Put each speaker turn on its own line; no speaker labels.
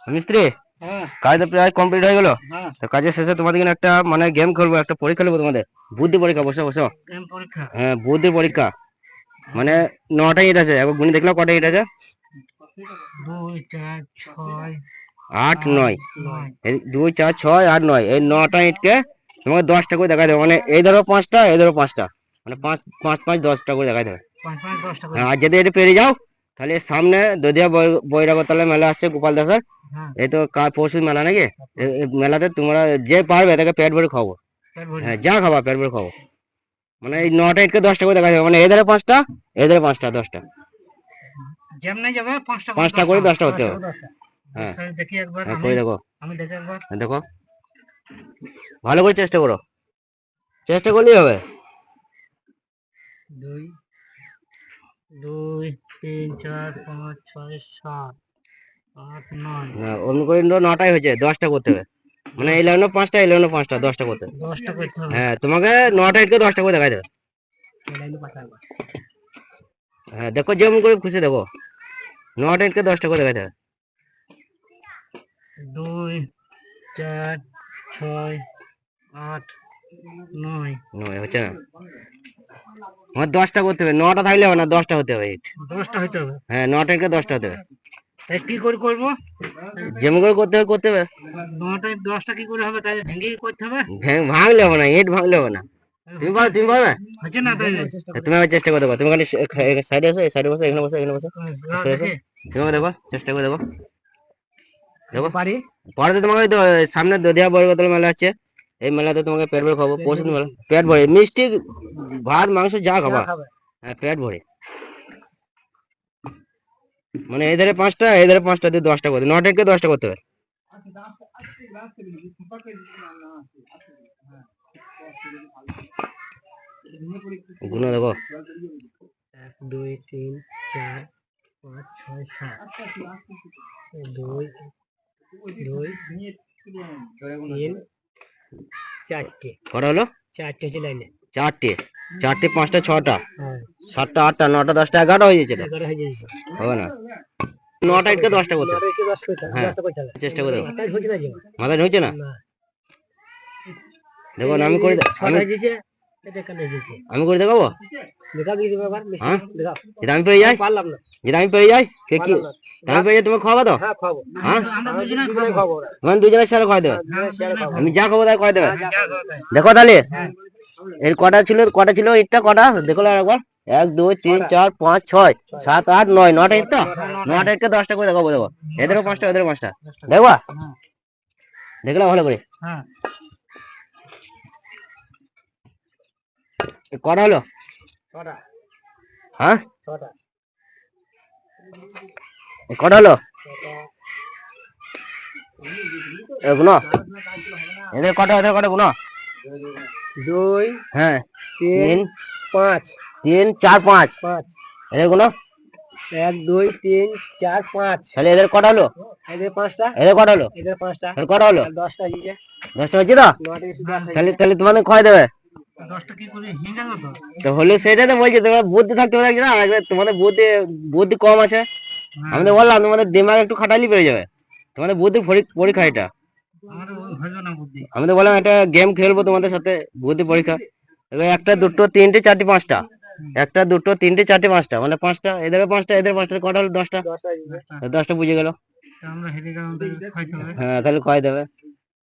মিস্ত্রি, কাজ তো প্রায় কমপ্লিট হয়ে গেল। তো কাজের শেষে তোমাদের এখানে একটা মানে গেম খেলবো, একটা পরীক্ষা নেবো তোমাদের, বুদ্ধি পরীক্ষা। বসো বসো। হ্যাঁ, বুদ্ধি পরীক্ষা। মানে 9টা ইট আছে, একবার গুনি দেখলাম কটা ইট আছে।
2 4 6
8 9। এই 2 4 6 8 9, এই 9টা ইটকে তোমাকে 10টা করে দেখা দেবে। মানে এই ধরো 5টা, এই ধরো 5টা, মানে 5 5 5 10টা করে দেখা দেবে।
5 5 10 টাকা।
আর যদি এটা পেরে যাও তাহলে সামনে দদিয়া বৈরাগতলা মেলা আসছে গোপাল দাসের। এই তো পরশু মেলা নাকি, এই মেলাতে তোমরা যে পারবে তাকে পেট ভরে খাবো। হ্যাঁ, যা খাবা পেট ভরে খাবো। মানে এই 9টা ইটকে 10টা করে দেখা যাবে, মানে এধারে 5টা, এধারে 5টা, 10টা।
যেমনে যাবে
5টা করে 10টা হতে হবে। হ্যাঁ,
দেখি একবার
করে দেখো।
আমি দেখি একবার।
দেখো, ভালো করে চেষ্টা করো, চেষ্টা করলেই হবে।
2 2 3 4 5 6 7 8 9।
অমনি করে 9টাই হয়েছে, 10টা করতে হবে। মানে এই লাইনে 5টা, এই লাইনে 5টা, 10টা করতে হবে।
10টা করতে হবে।
হ্যাঁ, তোমাকে 9টা ইটকে 10টা করে দেখা দেবে। হ্যাঁ, দেখো যেমন করে খুশি দেখো, 9টা ইটকে 10টা করে দেখা দেবে।
2 4 6 8 9।
হচ্ছে না, আমার 10টা করতে হবে। 9টা থাকলে হবে না, 10টা হতে হবে ইট।
10টা হইতে হবে।
হ্যাঁ, 9টা ইটকে 10টা হতে হবে।
তাই কি করে করব?
যেমন করে করতে হবে করতে হবে।
9টায় 10টা কি করে হবে? তাই ভেঙে করতে হবে।
ভাঙলে হবে না, ইট ভাঙলে হবে না। তুমি পারো, তুমি পারবে।
হচ্ছে না তাই।
তুমি আবার চেষ্টা করে দেখো। তুমি সাইডে বসো, এই সাইডে বসো, এখানে বসো, এখানে বসো।
দেখি
তুমি দেখো, চেষ্টা করে দেখো। দেখো
পারি।
পরে তো তোমাকে তো সামনে দদিয়া বরগতল মেলা আছে, এই মেলাতে তোমাকে পেট ভরে খাবো। পরশু মেলা পেট ভরে, মিষ্টি ভাত মাংস যা খাবা। হ্যাঁ, পেট ভরে। মানে এধারে 5টা, এধারে 5টা দিয়ে 10টা করতে, 9টা ইটকে 10টা করতে হবে। গুণ দেখো।
1 2 3 4 5 6 7 2 2 3 4টে।
কটা হলো?
4টে হচ্ছে লাইনে।
4টে, 4টে 5টা 6টা,
হ্যাঁ,
7টা 8টা 9টা 10টা 11টা হয়ে যাচ্ছে।
11 হয়ে যাচ্ছে।
হবে না, 9টা ইটকে 10টা করতে হবে।
9টায় 10 করতে হবে।
হ্যাঁ,
10টা করতে হবে।
চেষ্টা করে দেখো।
তাই হচ্ছে না যে।
মাথায় ঢুকছে না।
না।
দেখো না, আমি করে
ছটা হয়ে গেছে, এটা কেন হয়ে গেছে?
আমি করে দেখাবো।
দেখা দিয়ে দেবো আবার মিষ্টি।
হ্যাঁ,
দেখা।
যেটা আমি পেয়ে যাই,
পারলাম না।
যেটা আমি পেয়ে যাই কে কি,
পারলাম না।
আমি পেয়ে যাই, তুমি খাওয়াবে তো।
হ্যাঁ, খাবো।
হ্যাঁ,
আমরা দুজনে খাবো।
তোমার দুজনের সাথে খাওয়াই দেবে।
শেয়ার খাবো।
আমি যা খাবো তাই খাওয়াই দেবে।
হ্যাঁ,
দেখো তাহলে এর কটা ছিল ইটটা, কটা দেখো একবার। 1 2 3 4 5 6 7 8 9, 9টা ইট তো। 9টা ইটকে 10টা করে দেখাবো। দেখো এদেরও 5টা, এদেরও 5টা, দেখবা। দেখলাম ভালো করে।
হ্যাঁ।
কটা হলো?
ছটা।
হ্যাঁ,
ছটা।
কটা হলো? গুনো এদের কটা, এদের কটা গুনো।
2
হ্যাঁ,
3 5
3 4 5,
5।
এদের গুনো।
1 2 3 4 5।
তাহলে এদের কটা হলো?
এদের 5টা।
এদের কটা হলো?
এদের 5টা।
তাহলে কটা হলো?
10টা হয়েছে।
10টা হচ্ছে তো।
9টা এসে 10 হয়েছে।
তাহলে তোমাদের খাওয়াই দেবে।
10টা কি করে হিঙ্গা হতো?
তো হলো, সেটা তো বলছি, তোমার বুদ্ধি থাকতে হবে না। তোমাদের বুদ্ধি বুদ্ধি কম আছে। আমি তো বললাম তোমাদের দিমাগ একটু খাটালি পেয়ে যাবে। তোমাদের বুদ্ধি পরীক্ষা এটা।
আমাদের হইলো না বুদ্ধি।
আমি তো বললাম একটা গেম খেলবো তোমাদের সাথে, বুদ্ধি পরীক্ষা। এবার 1টা 2টো 3টে 4টে 5টা, 1টা 2টো 3টে 4টে 5টা, মানে 5টা, এদের 5টা, এদের 5টা, কটা হলো? 10টা।
10টা হয়েছে।
10টা বুঝে গেল।
আমরা হেরে গেলাম, খাইতে হবে।
হ্যাঁ, তাহলে খাওয়াই দেবে।